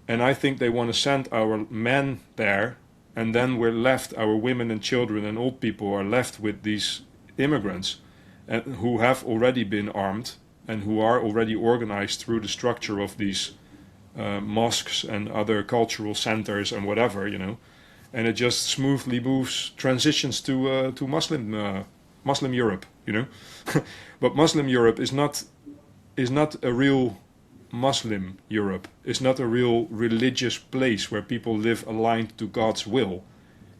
and I think they want to send our men there, and then we're left, our women and children and old people are left with these immigrants, who have already been armed and who are already organized through the structure of these mosques and other cultural centers and whatever, you know, and it just smoothly transitions to Muslim Europe, you know. But Muslim Europe is not a real Muslim Europe. It's not a real religious place where people live aligned to God's will.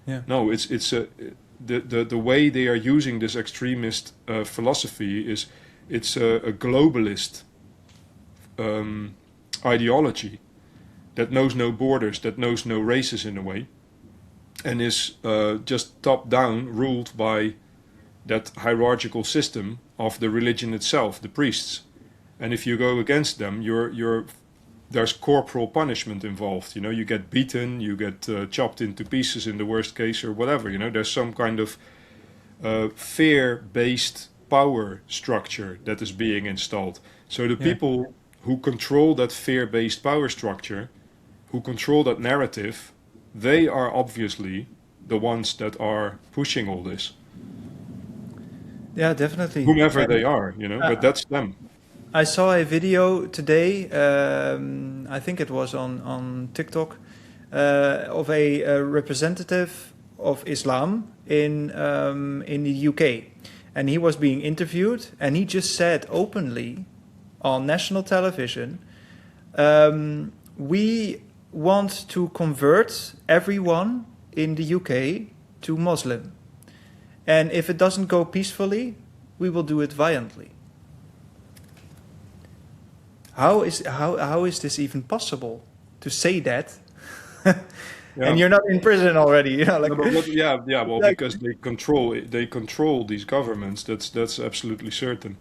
Yeah. No, the way they are using this extremist philosophy is it's a globalist ideology that knows no borders, that knows no races in a way, and is just top-down ruled by that hierarchical system of the religion itself, the priests. And if you go against them, there's corporal punishment involved. You know, you get beaten, you get chopped into pieces in the worst case, or whatever. You know, there's some kind of fear-based power structure that is being installed. So the people who control that fear-based power structure, who control that narrative, they are obviously the ones that are pushing all this. Yeah, definitely. Whomever they are, you know, but that's them. I saw a video today, I think it was on TikTok, of a representative of Islam in the UK. And he was being interviewed, and he just said openly on national television, we want to convert everyone in the UK to Muslim. And if it doesn't go peacefully, we will do it violently. How is this even possible to say that? And you're not in prison already, you know, like. No, well, like, because they control these governments. That's absolutely certain.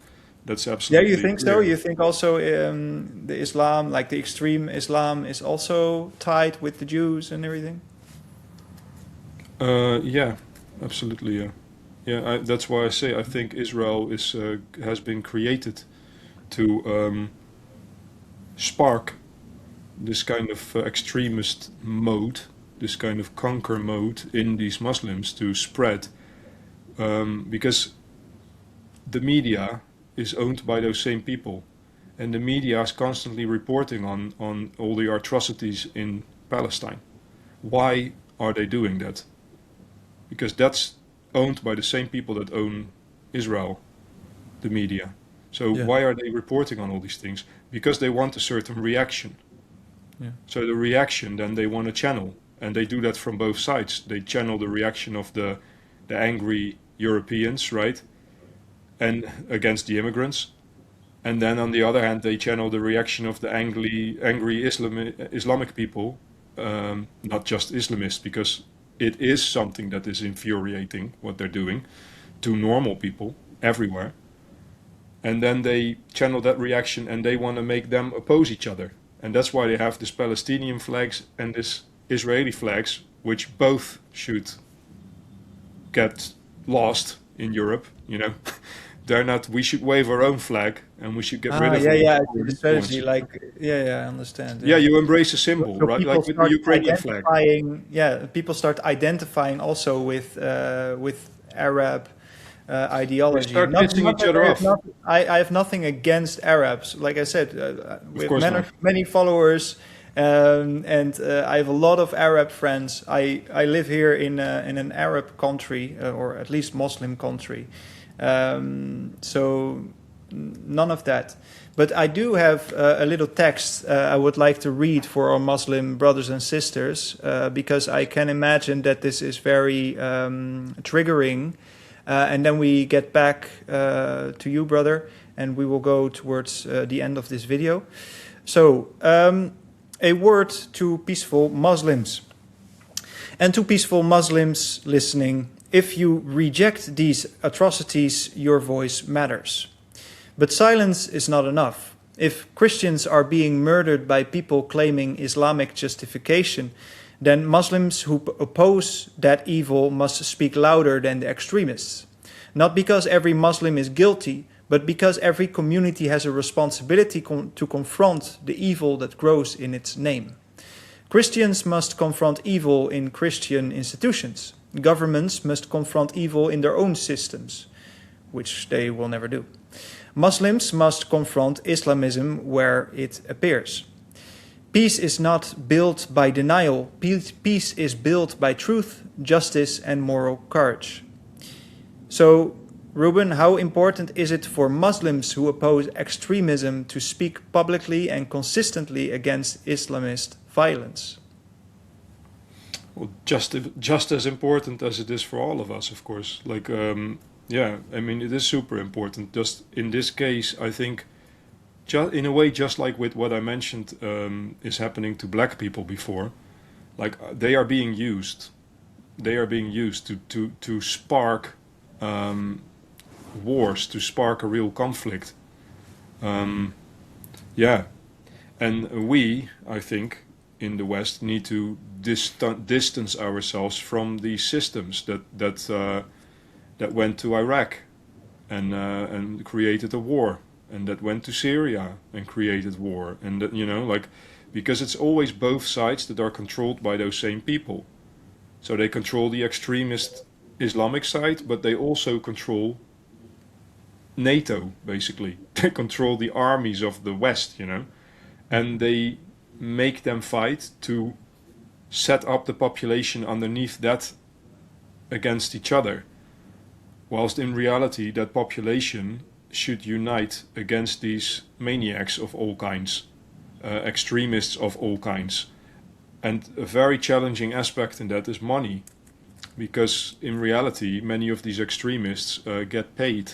That's absolutely. Yeah, you think clear. so? You think also the Islam, like the extreme Islam, is also tied with the Jews and everything? Yeah, absolutely. Yeah. That's why I say I think Israel has been created to spark this kind of extremist mode, this kind of conquer mode in these Muslims to spread, because the media is owned by those same people, and the media is constantly reporting on all the atrocities in Palestine. Why are they doing that? Because that's owned by the same people that own Israel, the media. So why are they reporting on all these things? Because they want a certain reaction. Yeah. So the reaction then they want to channel, and they do that from both sides. They channel the reaction of the angry Europeans, right, and against the immigrants, and then on the other hand they channel the reaction of the angry Islamic people, not just Islamists, because it is something that is infuriating what they're doing to normal people everywhere. And then they channel that reaction and they want to make them oppose each other. And that's why they have this Palestinian flags and this Israeli flags, which both should get lost in Europe, you know. They're not, we should wave our own flag and we should get rid of it. Yeah, the strategy, like, I understand. Yeah, you embrace a symbol, so right? Like with the Ukrainian flag. Yeah, people start identifying also with Arab ideology. Start pissing each that other off. I have nothing against Arabs. Like I said, we have course not. many followers, and I have a lot of Arab friends. I live here in an Arab country, or at least Muslim country. So none of that. But I do have a little text I would like to read for our Muslim brothers and sisters, because I can imagine that this is very triggering. And then we get back to you, brother, and we will go towards the end of this video. So, a word to peaceful Muslims. And to peaceful Muslims listening, if you reject these atrocities, your voice matters. But silence is not enough. If Christians are being murdered by people claiming Islamic justification, then Muslims who oppose that evil must speak louder than the extremists. Not because every Muslim is guilty, but because every community has a responsibility to confront the evil that grows in its name. Christians must confront evil in Christian institutions. Governments must confront evil in their own systems, which they will never do. Muslims must confront Islamism where it appears. Peace is not built by denial. Peace is built by truth, justice, and moral courage. So, Ruben, how important is it for Muslims who oppose extremism to speak publicly and consistently against Islamist violence? Well, just as important as it is for all of us, of course. Like, yeah, I mean, it is super important. Just in this case, I think, in a way, just like with what I mentioned is happening to black people before, like they are being used. They are being used to spark wars, to spark a real conflict. Yeah, and we, I think, in the West, need to distance ourselves from these systems that went to Iraq and created a war, and that went to Syria and created war, and that, you know, like, because it's always both sides that are controlled by those same people. So they control the extremist Islamic side, but they also control NATO, basically. They control the armies of the West, you know, and they make them fight to set up the population underneath that against each other. Whilst in reality, that population should unite against these maniacs of all kinds, extremists of all kinds. And a very challenging aspect in that is money, because in reality, many of these extremists get paid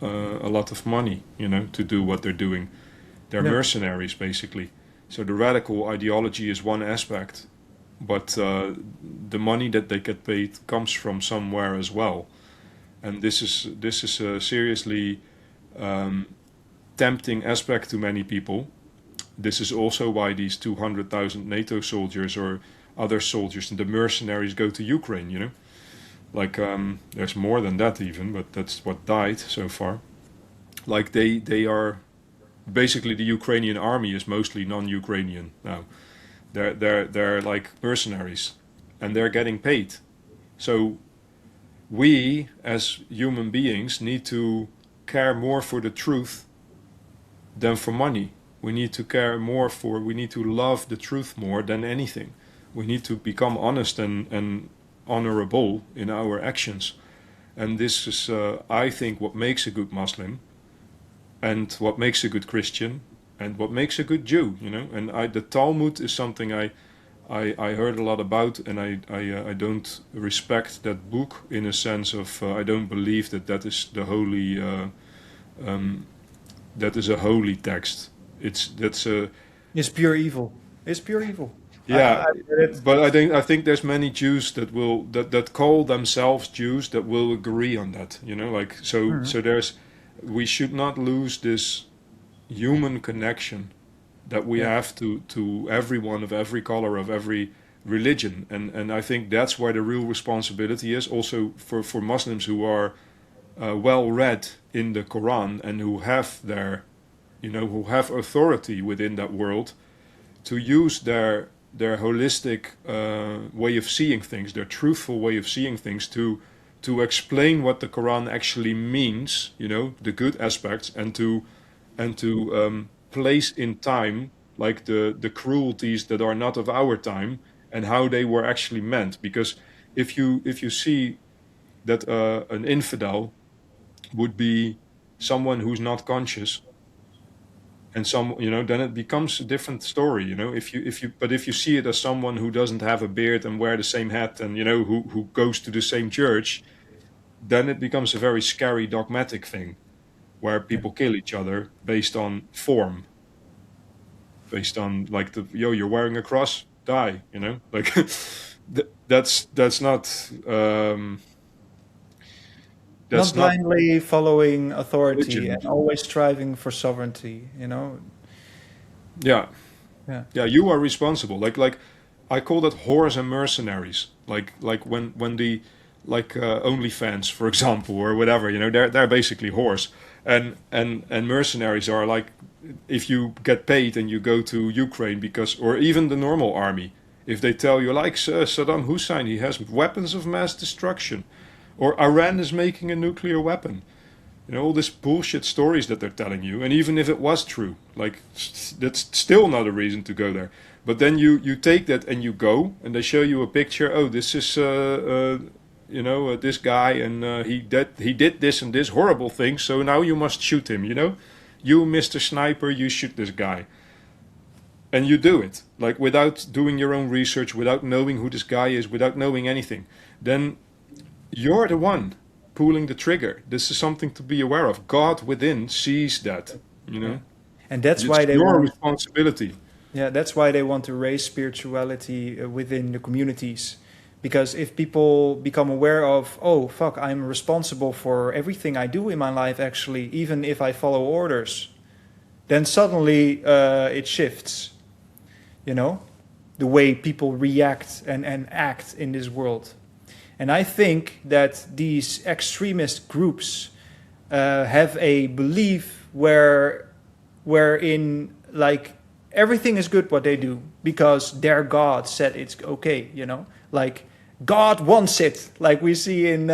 a lot of money, you know, to do what they're doing. They're mercenaries, basically. So the radical ideology is one aspect, but the money that they get paid comes from somewhere as well. And this is a seriously tempting aspect to many people. This is also why these 200,000 NATO soldiers or other soldiers and the mercenaries go to Ukraine, you know. Like, there's more than that even, but that's what died so far. Like, they are... Basically, the Ukrainian army is mostly non-Ukrainian now. They're like mercenaries, and they're getting paid. So we, as human beings, need to care more for the truth than for money. We need to care more for... We need to love the truth more than anything. We need to become honest and honorable in our actions. And this is, I think, what makes a good Muslim, and what makes a good Christian, and what makes a good Jew, you know. And the Talmud is something I heard a lot about, and I don't respect that book in a sense of I don't believe that is the holy that is a holy text. It's pure evil. It's pure evil. Yeah, but I think there's many Jews that call themselves Jews that will agree on that, you know, like so. So we should not lose this human connection that we have to everyone of every color, of every religion, and I think that's where the real responsibility is, also for Muslims who are well read in the Quran and who have who have authority within that world, to use their holistic way of seeing things, their truthful way of seeing things, to to explain what the Quran actually means, the good aspects, and to place in time like the cruelties that are not of our time and how they were actually meant. Because if you see that an infidel would be someone who's not conscious, and then it becomes a different story. If you see it as someone who doesn't have a beard and wear the same hat, and who goes to the same church, then it becomes a very scary dogmatic thing where people kill each other based on form, based on like you're wearing a cross, die, like that's not not blindly following authority religion. and always striving for sovereignty, Yeah. Yeah. You are responsible. Like I call that whores and mercenaries. Like when the OnlyFans, for example, or whatever, they're basically whores, and mercenaries are like, if you get paid and you go to Ukraine or even the normal army, if they tell you like Saddam Hussein, he has weapons of mass destruction, or Iran is making a nuclear weapon. All this bullshit stories that they're telling you, and even if it was true, like that's still not a reason to go there. But then you take that and you go, and they show you a picture. Oh, this is this guy, and he did this and this horrible thing. So now you must shoot him. You, Mr. Sniper, you shoot this guy, and you do it like without doing your own research, without knowing who this guy is, without knowing anything. Then you're the one pulling the trigger. This is something to be aware of. God within sees that, and that's it's why they your want responsibility. Yeah, that's why they want to raise spirituality within the communities. Because if people become aware of, oh, fuck, I'm responsible for everything I do in my life, actually, even if I follow orders, then suddenly it shifts, the way people react and act in this world. And I think that these extremist groups have a belief wherein, like, everything is good what they do because their God said it's okay, like God wants it, like we see in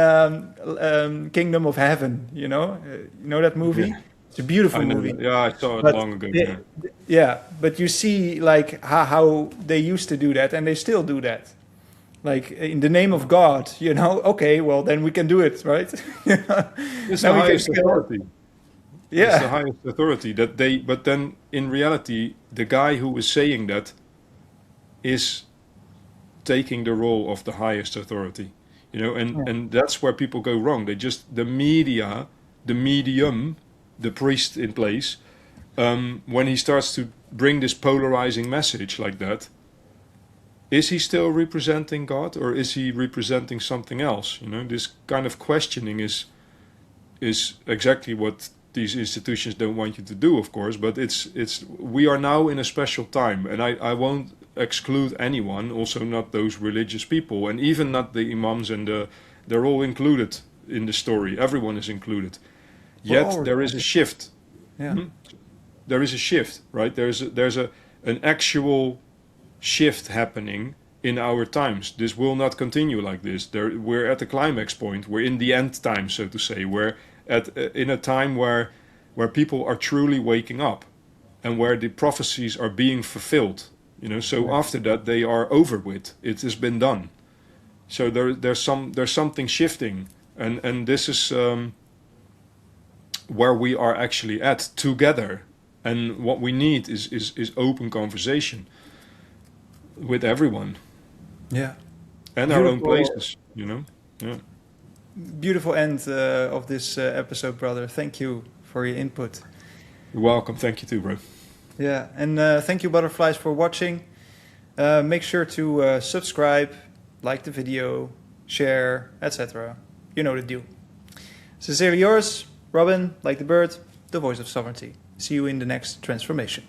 Kingdom of Heaven, you know that movie. Yeah. It's a beautiful movie. Yeah, I saw it long ago. Yeah, but you see like how they used to do that, and they still do that. Like in the name of God, okay, well then we can do it, right? It's the highest authority. Yeah. It's the highest authority but then in reality, the guy who is saying that is taking the role of the highest authority, and that's where people go wrong. The media, the medium, the priest in place, when he starts to bring this polarizing message like that, is he still representing God, or is he representing something else? This kind of questioning is exactly what these institutions don't want you to do, of course. But we are now in a special time, and I won't exclude anyone, also not those religious people, and even not the imams they're all included in the story. Everyone is included. Yet there is a shift. Yeah. There is a shift, right? There's an actual shift happening in our times. This will not continue like this. We're at the climax point. We're in the end time, so to say. We're in a time where people are truly waking up, and where the prophecies are being fulfilled. So after that, they are over with. It has been done. So there's something shifting, and this is where we are actually at together. And what we need is open conversation with everyone. Yeah. And our own places, Yeah. Beautiful end of this episode, brother. Thank you for your input. You're welcome. Thank you too, bro. Yeah, and thank you, butterflies, for watching. Make sure to subscribe, like the video, share, etc. You know the deal. Sincerely yours, Robin, like the bird, the voice of sovereignty. See you in the next transformation.